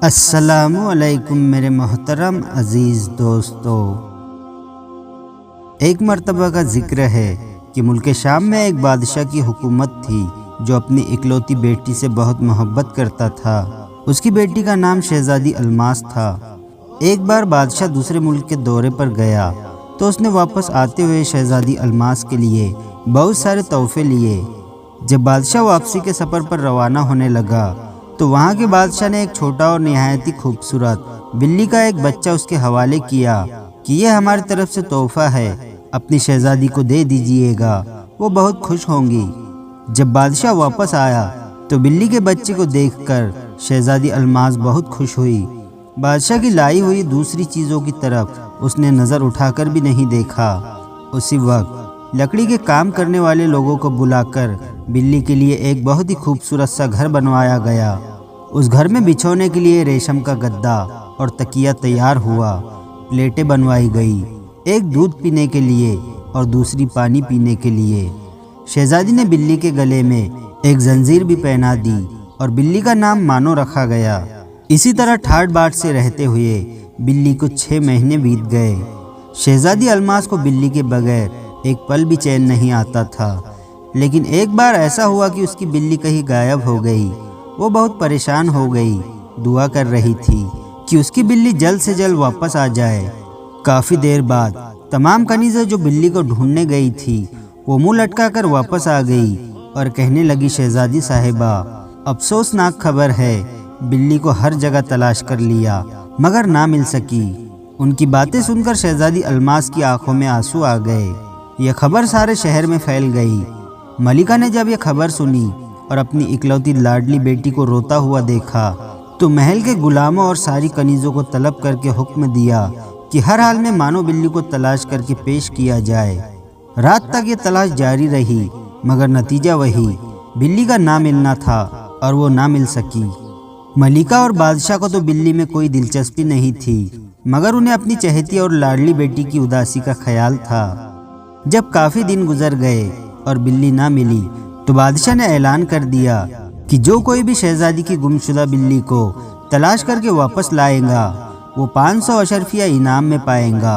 السلام علیکم میرے محترم عزیز دوستو۔ ایک مرتبہ کا ذکر ہے کہ ملک شام میں ایک بادشاہ کی حکومت تھی جو اپنی اکلوتی بیٹی سے بہت محبت کرتا تھا۔ اس کی بیٹی کا نام شہزادی الماس تھا۔ ایک بار بادشاہ دوسرے ملک کے دورے پر گیا تو اس نے واپس آتے ہوئے شہزادی الماس کے لیے بہت سارے تحفے لیے۔ جب بادشاہ واپسی کے سفر پر روانہ ہونے لگا تو وہاں کے بادشاہ نے ایک چھوٹا اور نہایت ہی خوبصورت بلی کا ایک بچہ اس کے حوالے کیا کہ یہ ہماری طرف سے تحفہ ہے، اپنی شہزادی کو دے دیجئے گا، وہ بہت خوش ہوں گی۔ جب بادشاہ واپس آیا تو بلی کے بچے کو دیکھ کر شہزادی الماس بہت خوش ہوئی۔ بادشاہ کی لائی ہوئی دوسری چیزوں کی طرف اس نے نظر اٹھا کر بھی نہیں دیکھا۔ اسی وقت لکڑی کے کام کرنے والے لوگوں کو بلا کر بلی کے لیے ایک بہت ہی خوبصورت سا گھر بنوایا گیا۔ اس گھر میں بچھونے کے لیے ریشم کا گدا اور تکیہ تیار ہوا، پلیٹیں بنوائی گئی، ایک دودھ پینے کے لیے اور دوسری پانی پینے کے لیے۔ شہزادی نے بلی کے گلے میں ایک زنجیر بھی پہنا دی اور بلی کا نام مانو رکھا گیا۔ اسی طرح ٹھاٹ باٹ سے رہتے ہوئے بلی کو 6 مہینے بیت گئے۔ شہزادی الماس کو بلی کے بغیر ایک پل بھی چین نہیں آتا تھا، لیکن ایک بار ایسا ہوا کہ اس کی بلی کہیں غائب ہو گئی۔ وہ بہت پریشان ہو گئی، دعا کر رہی تھی کہ اس کی بلی جلد سے جلد واپس آ جائے۔ کافی دیر بعد تمام کنیزیں جو بلی کو ڈھونڈنے گئی تھی وہ منہ لٹکا کر واپس آ گئی اور کہنے لگی، شہزادی صاحبہ، افسوسناک خبر ہے، بلی کو ہر جگہ تلاش کر لیا مگر نہ مل سکی۔ ان کی باتیں سن کر شہزادی الماس کی آنکھوں میں آنسو آ گئے۔ یہ خبر سارے شہر میں پھیل گئی۔ ملکہ نے جب یہ خبر سنی اور اپنی اکلوتی لاڈلی بیٹی کو روتا ہوا دیکھا تو محل کے غلاموں اور ساری کنیزوں کو طلب کر کے حکم دیا کہ ہر حال میں مانو بلی کو تلاش کر کے پیش کیا جائے۔ رات تک یہ تلاش جاری رہی مگر نتیجہ وہی، بلی کا نہ ملنا تھا اور وہ نہ مل سکی۔ ملکہ اور بادشاہ کو تو بلی میں کوئی دلچسپی نہیں تھی مگر انہیں اپنی چہیتی اور لاڈلی بیٹی کی اداسی کا خیال تھا۔ جب کافی دن گزر گئے اور بلی نہ ملی تو بادشاہ نے اعلان کر دیا کہ جو کوئی بھی شہزادی کی گمشدہ بلی کو تلاش کر کے واپس لائے گا وہ 500 اشرفیہ انعام میں پائے گا۔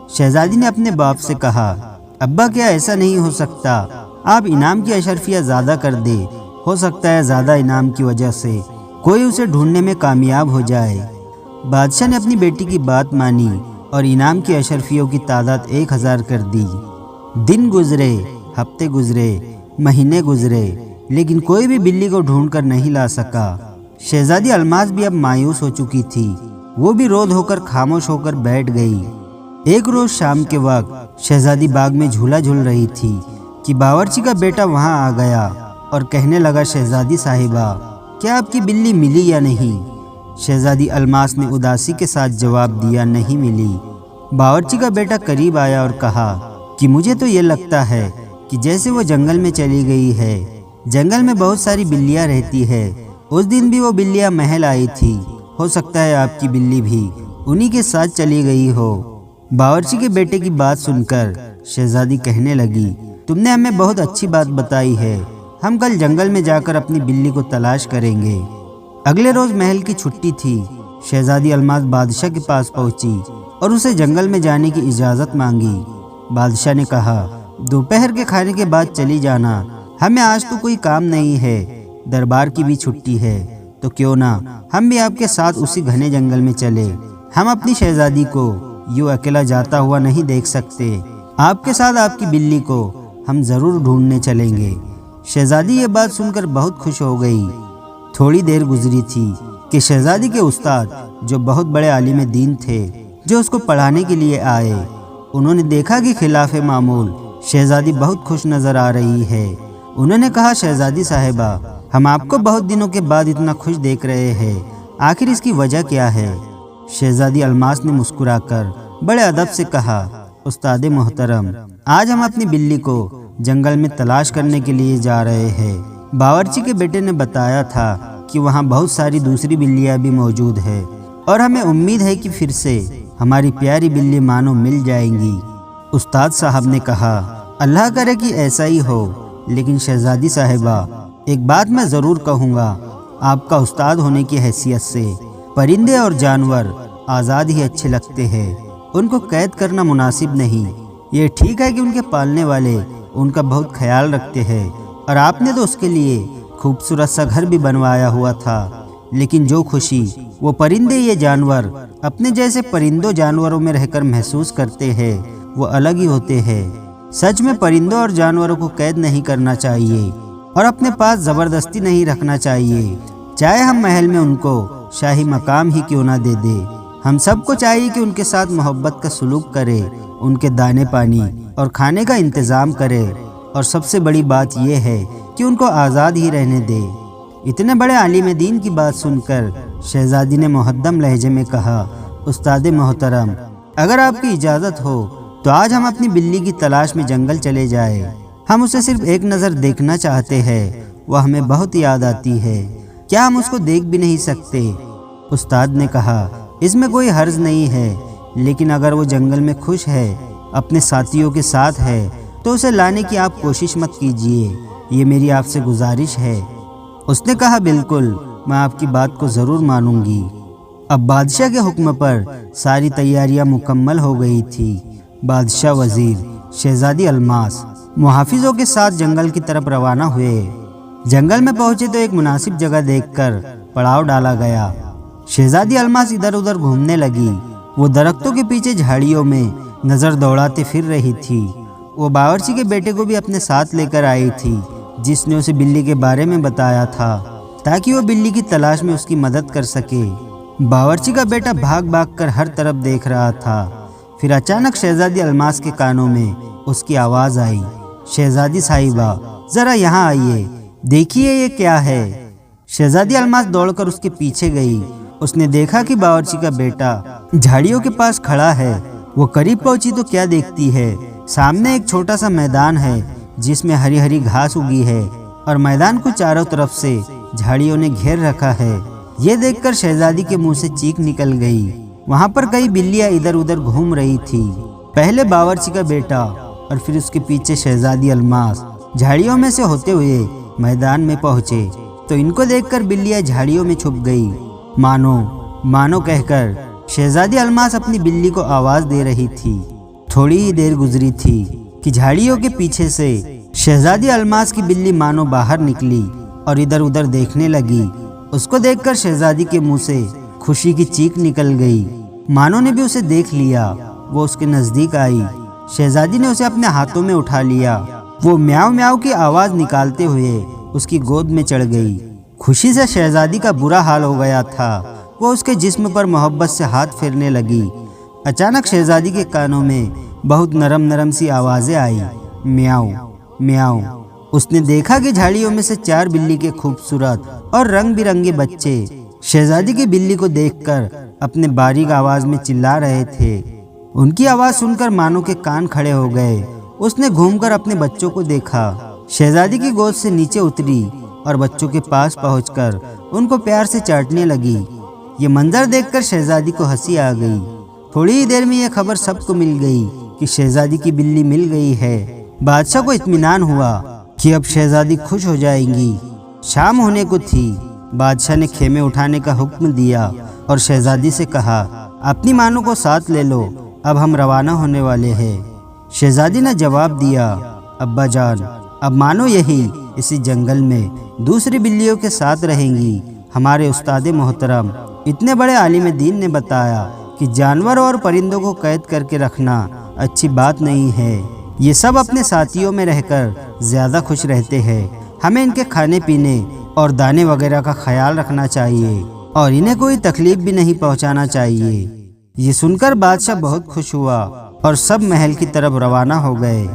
شہزادی نے اپنے باپ سے کہا، ابا کیا ایسا نہیں ہو سکتا، آپ انعام کی اشرفیہ زیادہ کر دے، ہو سکتا ہے زیادہ انعام کی وجہ سے کوئی اسے ڈھونڈنے میں کامیاب ہو جائے۔ بادشاہ نے اپنی بیٹی کی بات مانی اور انعام کی اشرفیوں کی تعداد 1000 کر دی۔ دن گزرے، ہفتے گزرے، مہینے گزرے، لیکن کوئی بھی بلی کو ڈھونڈ کر نہیں لا سکا۔ شہزادی الماس بھی اب مایوس ہو چکی تھی، وہ بھی رو دھو کر خاموش ہو کر بیٹھ گئی۔ ایک روز شام کے وقت شہزادی باغ میں جھولا جھول رہی تھی کہ باورچی کا بیٹا وہاں آ گیا اور کہنے لگا، شہزادی صاحبہ، کیا آپ کی بلی ملی یا نہیں؟ شہزادی الماس نے اداسی کے ساتھ جواب دیا، نہیں ملی۔ باورچی کا بیٹا قریب آیا اور کہا کہ مجھے تو یہ لگتا ہے کہ جیسے وہ جنگل میں چلی گئی ہے، جنگل میں بہت ساری بلیاں رہتی ہے، اس دن بھی وہ بلیاں محل آئی تھی، ہو سکتا ہے آپ کی بلی بھی انہی کے ساتھ چلی گئی ہو۔ باورچی کے بیٹے کی بات سن کر شہزادی کہنے لگی، تم نے ہمیں بہت اچھی بات بتائی ہے، ہم کل جنگل میں جا کر اپنی بلی کو تلاش کریں گے۔ اگلے روز محل کی چھٹی تھی۔ شہزادی الماس بادشاہ کے پاس پہنچی اور اسے جنگل میں جانے کی اجازت مانگی۔ بادشاہ نے کہا، دوپہر کے کھانے کے بعد چلی جانا، ہمیں آج تو کوئی کام نہیں ہے، دربار کی بھی چھٹی ہے، تو کیوں نہ ہم بھی آپ کے ساتھ اسی گھنے جنگل میں چلے، ہم اپنی شہزادی کو یوں اکیلا جاتا ہوا نہیں دیکھ سکتے، آپ کے ساتھ آپ کی بلی کو ہم ضرور ڈھونڈنے چلیں گے۔ شہزادی یہ بات سن کر بہت خوش ہو گئی۔ تھوڑی دیر گزری تھی کہ شہزادی کے استاد جو بہت بڑے عالم دین تھے جو اس کو پڑھانے کے لیے آئے، انہوں نے دیکھا کہ خلاف معمول شہزادی بہت خوش نظر آ رہی ہے۔ انہوں نے کہا، شہزادی صاحبہ، ہم آپ کو بہت دنوں کے بعد اتنا خوش دیکھ رہے ہیں، آخر اس کی وجہ کیا ہے؟ شہزادی الماس نے مسکرا کر بڑے ادب سے کہا، استاد محترم، آج ہم اپنی بلی کو جنگل میں تلاش کرنے کے لیے جا رہے ہیں۔ باورچی کے بیٹے نے بتایا تھا کہ وہاں بہت ساری دوسری بلیاں بھی موجود ہیں اور ہمیں امید ہے کہ پھر سے ہماری پیاری بلی مانو مل جائیں گی۔ استاد صاحب نے کہا، اللہ کرے کہ ایسا ہی ہو، لیکن شہزادی صاحبہ، ایک بات میں ضرور کہوں گا، آپ کا استاد ہونے کی حیثیت سے پرندے اور جانور آزاد ہی اچھے لگتے ہیں، ان کو قید کرنا مناسب نہیں۔ یہ ٹھیک ہے کہ ان کے پالنے والے ان کا بہت خیال رکھتے ہیں، اور آپ نے تو اس کے لیے خوبصورت سا گھر بھی بنوایا ہوا تھا، لیکن جو خوشی وہ پرندے یہ جانور اپنے جیسے پرندوں جانوروں میں رہ کر محسوس کرتے ہیں وہ الگ ہی ہوتے ہیں۔ سچ میں پرندوں اور جانوروں کو قید نہیں کرنا چاہیے اور اپنے پاس زبردستی نہیں رکھنا چاہیے، چاہے ہم محل میں ان کو شاہی مقام ہی کیوں نہ دے دے۔ ہم سب کو چاہیے کہ ان کے ساتھ محبت کا سلوک کرے، ان کے دانے پانی اور کھانے کا انتظام کرے، اور سب سے بڑی بات یہ ہے کہ ان کو آزاد ہی رہنے دے۔ اتنے بڑے عالم دین کی بات سن کر شہزادی نے مہدم لہجے میں کہا، استاد محترم، اگر آپ کی اجازت ہو تو آج ہم اپنی بلی کی تلاش میں جنگل چلے جائیں۔ ہم اسے صرف ایک نظر دیکھنا چاہتے ہیں، وہ ہمیں بہت یاد آتی ہے، کیا ہم اس کو دیکھ بھی نہیں سکتے؟ استاد نے کہا، اس میں کوئی حرج نہیں ہے، لیکن اگر وہ جنگل میں خوش ہے، اپنے ساتھیوں کے ساتھ ہے، تو اسے لانے کی آپ کوشش مت کیجیے، یہ میری آپ سے گزارش ہے۔ اس نے کہا، بالکل، میں آپ کی بات کو ضرور مانوں گی۔ اب بادشاہ کے حکم پر ساری تیاریاں مکمل ہو گئی تھی۔ بادشاہ، وزیر، شہزادی الماس محافظوں کے ساتھ جنگل کی طرف روانہ ہوئے۔ جنگل میں پہنچے تو ایک مناسب جگہ دیکھ کر پڑاؤ ڈالا گیا۔ شہزادی الماس ادھر ادھر گھومنے لگی، وہ درختوں کے پیچھے جھاڑیوں میں نظر دوڑاتے پھر رہی تھی۔ وہ باورچی کے بیٹے کو بھی اپنے ساتھ لے کر آئی تھی، جس نے اسے بلی کے بارے میں بتایا تھا تاکہ وہ بلی کی تلاش میں اس کی مدد کر سکے۔ باورچی کا بیٹا بھاگ بھاگ کر ہر طرف دیکھ رہا تھا۔ پھر اچانک شہزادی الماس کے کانوں میں اس کی آواز آئی، شہزادی صاحبہ، ذرا یہاں آئیے، دیکھیے یہ کیا ہے۔ شہزادی الماس دوڑ کر اس کے پیچھے گئی۔ اس نے دیکھا کہ باورچی کا بیٹا جھاڑیوں کے پاس کھڑا ہے۔ وہ قریب پہنچی تو کیا دیکھتی ہے، سامنے ایک چھوٹا سا میدان ہے جس میں ہری ہری گھاس اگی ہے، اور میدان کو چاروں طرف سے جھاڑیوں نے گھیر رکھا ہے۔ یہ دیکھ کر شہزادی کے منہ سے چیخ نکل گئی۔ وہاں پر کئی بلیاں ادھر ادھر گھوم رہی تھی، پہلے باورچی کا بیٹا اور پھر اس کے پیچھے شہزادی الماس جھاڑیوں میں سے ہوتے ہوئے میدان میں پہنچے تو ان کو دیکھ کر بلیاں جھاڑیوں میں چھپ گئی۔ مانو مانو کہہ کر شہزادی الماس اپنی بلی کو آواز دے رہی تھی۔ تھوڑی ہی دیر گزری تھی کہ جھاڑیوں کے پیچھے سے شہزادی الماس کی بلی مانو باہر نکلی اور ادھر ادھر دیکھنے لگی۔ اس کو دیکھ کر شہزادی کے منہ سے خوشی کی چیخ نکل گئی۔ مانو نے بھی اسے دیکھ لیا، وہ اس کے نزدیک آئی۔ شہزادی نے اسے اپنے ہاتھوں میں اٹھا لیا۔ وہ میاؤ میاؤ کی آواز نکالتے ہوئے اس کی گود میں چڑھ گئی۔ خوشی سے شہزادی کا برا حال ہو گیا تھا، وہ اس کے جسم پر محبت سے ہاتھ پھیرنے لگی۔ اچانک شہزادی کے کانوں میں بہت نرم نرم سی آوازیں آئی، میاؤ میاؤ۔ اس نے دیکھا کہ جھاڑیوں میں سے 4 بلی کے خوبصورت اور رنگ برنگے بچے شہزادی کی بلی کو دیکھ کر اپنے باریک آواز میں چلا رہے تھے۔ ان کی آواز سن کر مانو کے کان کھڑے ہو گئے۔ اس نے گھوم کر اپنے بچوں کو دیکھا، شہزادی کی گود سے نیچے اتری اور بچوں کے پاس پہنچ کر ان کو پیار سے چاٹنے لگی۔ یہ منظر دیکھ کر شہزادی کو ہنسی آ گئی۔ تھوڑی ہی دیر میں یہ خبر سب کو مل گئی کہ شہزادی کی بلی مل گئی ہے۔ بادشاہ کو اطمینان ہوا کہ اب شہزادی خوش ہو جائیں گی۔ شام ہونے کو تھی۔ بادشاہ نے خیمے اٹھانے کا حکم دیا اور شہزادی سے کہا، اپنی مانو کو ساتھ لے لو، اب ہم روانہ ہونے والے ہیں۔ شہزادی نے جواب دیا، ابا جان، اب مانو یہی اسی جنگل میں دوسری بلیوں کے ساتھ رہیں گی۔ ہمارے استاد محترم اتنے بڑے عالم دین نے بتایا کہ جانور اور پرندوں کو قید کر کے رکھنا اچھی بات نہیں ہے۔ یہ سب اپنے ساتھیوں میں رہ کر زیادہ خوش رہتے ہیں۔ ہمیں ان کے کھانے پینے اور دانے وغیرہ کا خیال رکھنا چاہیے اور انہیں کوئی تکلیف بھی نہیں پہنچانا چاہیے۔ یہ سن کر بادشاہ بہت خوش ہوا اور سب محل کی طرف روانہ ہو گئے۔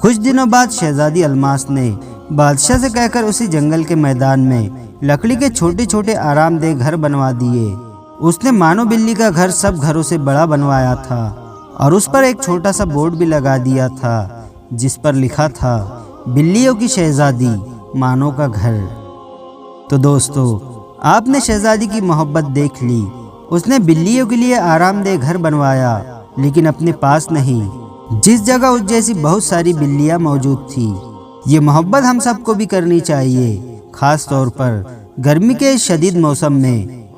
کچھ دنوں بعد شہزادی الماس نے بادشاہ سے کہہ کر اسی جنگل کے میدان میں لکڑی کے چھوٹے چھوٹے آرام دہ گھر بنوا دیے۔ اس نے مانو بلی کا گھر سب گھروں سے بڑا بنوایا تھا اور اس پر ایک چھوٹا سا بورڈ بھی لگا دیا تھا جس پر لکھا تھا، بلیوں کی شہزادی مانو کا گھر۔ تو دوستو، آپ نے شہزادی کی محبت دیکھ لی۔ اس نے بلیوں کے لیے آرام دہ گھر بنوایا، لیکن اپنے پاس نہیں، جس جگہ اس جیسی بہت ساری بلیاں موجود تھی۔ یہ محبت ہم سب کو بھی کرنی چاہیے، خاص طور پر گرمی کے اس شدید موسم میں